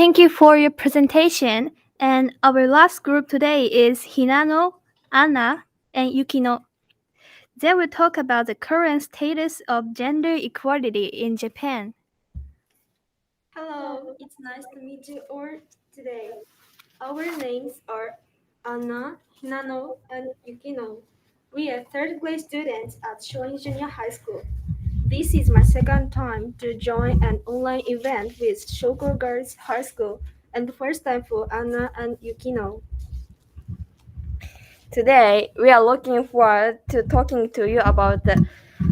Thank you for your presentation. And our last group today is Hinano, Anna, and Yukino. They will talk about the current status of gender equality in Japan. Hello, it's nice to meet you all today. Our names are Anna, Hinano, and Yukino. We are third grade students at Shoin Junior High School. This is my second time to join an online event with Shoko Girls High School and the first time for Anna and Yukino. Today, we are looking forward to talking to you about the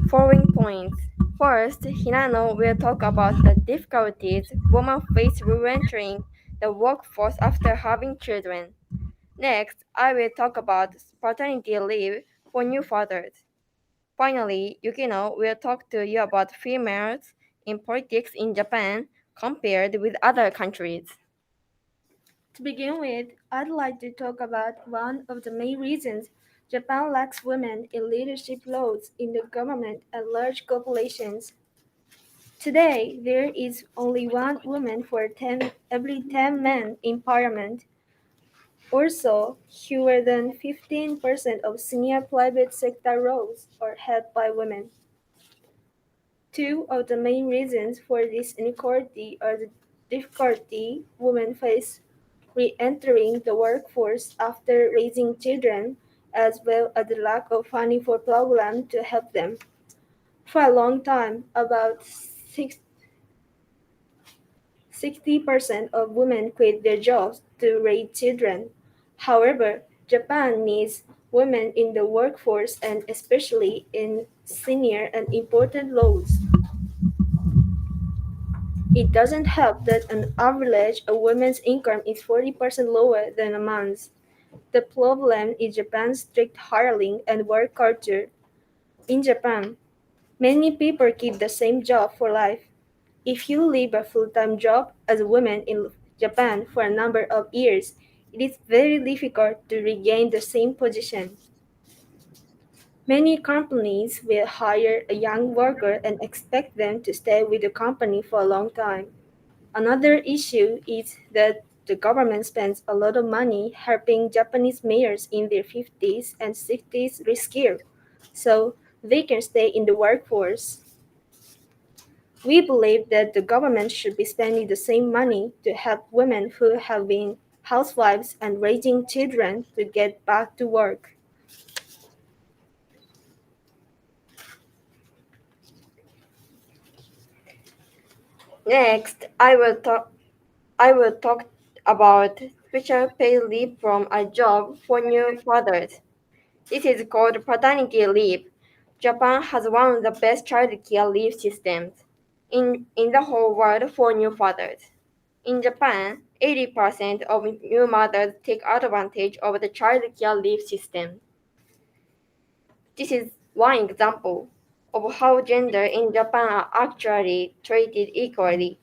following points. First, Hinano will talk about the difficulties women face re-entering the workforce after having children. Next, I will talk about paternity leave for new fathers. Finally, Yukino will talk to you about females in politics in Japan compared with other countries. To begin with, I'd like to talk about one of the main reasons Japan lacks women in leadership roles in the government and large corporations. Today, there is only one woman for every 10 men in parliament. Also, fewer than 15% of senior private sector roles are held by women. Two of the main reasons for this inequality are the difficulty women face re-entering the workforce after raising children, as well as the lack of funding for programs to help them. For a long time, about 60% of women quit their jobs to raise children. However, Japan needs women in the workforce and especially in senior and important roles. It doesn't help that on average a woman's income is 40% lower than a man's. The problem is Japan's strict hiring and work culture. In Japan, many people keep the same job for life. If you leave a full-time job as a woman in Japan for a number of years, it is very difficult to regain the same position. Many companies will hire a young worker and expect them to stay with the company for a long time. Another issue is that the government spends a lot of money helping Japanese mayors in their 50s and 60s reskill, so they can stay in the workforce. We believe that the government should be spending the same money to help women who have been housewives and raising children to get back to work. Next, I will talk about special paid leave from a job for new fathers. This is called paternity leave. Japan has one of the best childcare leave systems in the whole world for new fathers. In Japan, 80% of new mothers take advantage of the childcare leave system. This is one example of how gender in Japan are actually treated equally.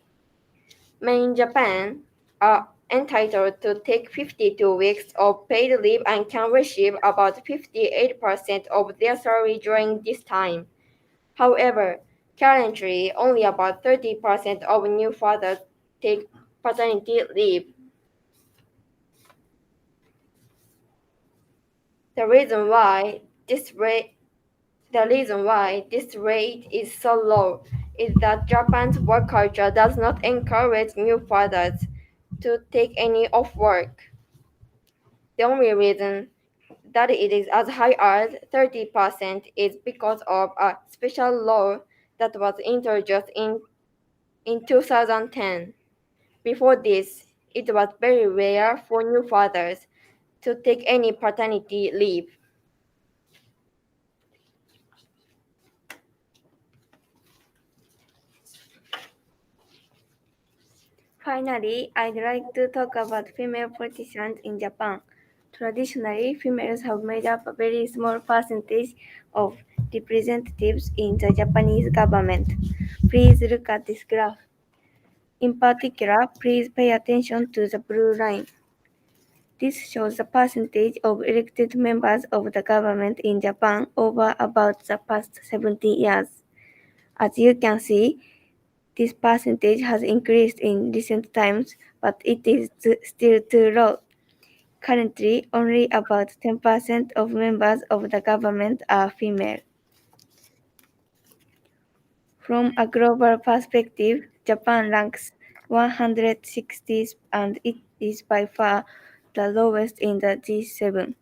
Men in Japan are entitled to take 52 weeks of paid leave and can receive about 58% of their salary during this time. However, currently only about 30% of new fathers take paternity leave. The reason why this rate The reason why this rate is so low is that Japan's work culture does not encourage new fathers to take any off work. The only reason that it is as high as 30% is because of a special law that was introduced in 2010. Before this, it was very rare for new fathers to take any paternity leave. Finally, I'd like to talk about female politicians in Japan. Traditionally, females have made up a very small percentage of representatives in the Japanese government. Please look at this graph. In particular, please pay attention to the blue line. This shows the percentage of elected members of the government in Japan over about the past 70 years. As you can see, This percentage has increased in recent times, but it is still too low. Currently, only about 10% of members of the government are female. From a global perspective, Japan ranks 160th and it is by far the lowest in the G7.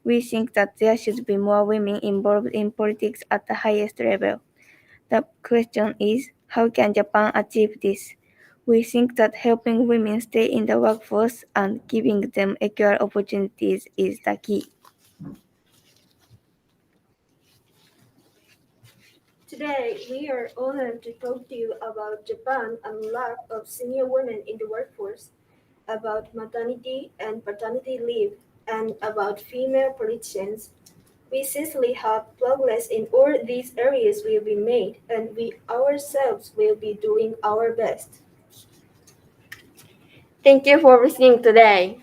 We think that there should be more women involved in politics at the highest level. The question is, how can Japan achieve this? We think that helping women stay in the workforce and giving them equal opportunities is the key. Today, we are honored to talk to you about Japan and lack of senior women in the workforce, about maternity and paternity leave, and about female politicians. We sincerely hope progress in all these areas will be made, and we ourselves will be doing our best. Thank you for listening today.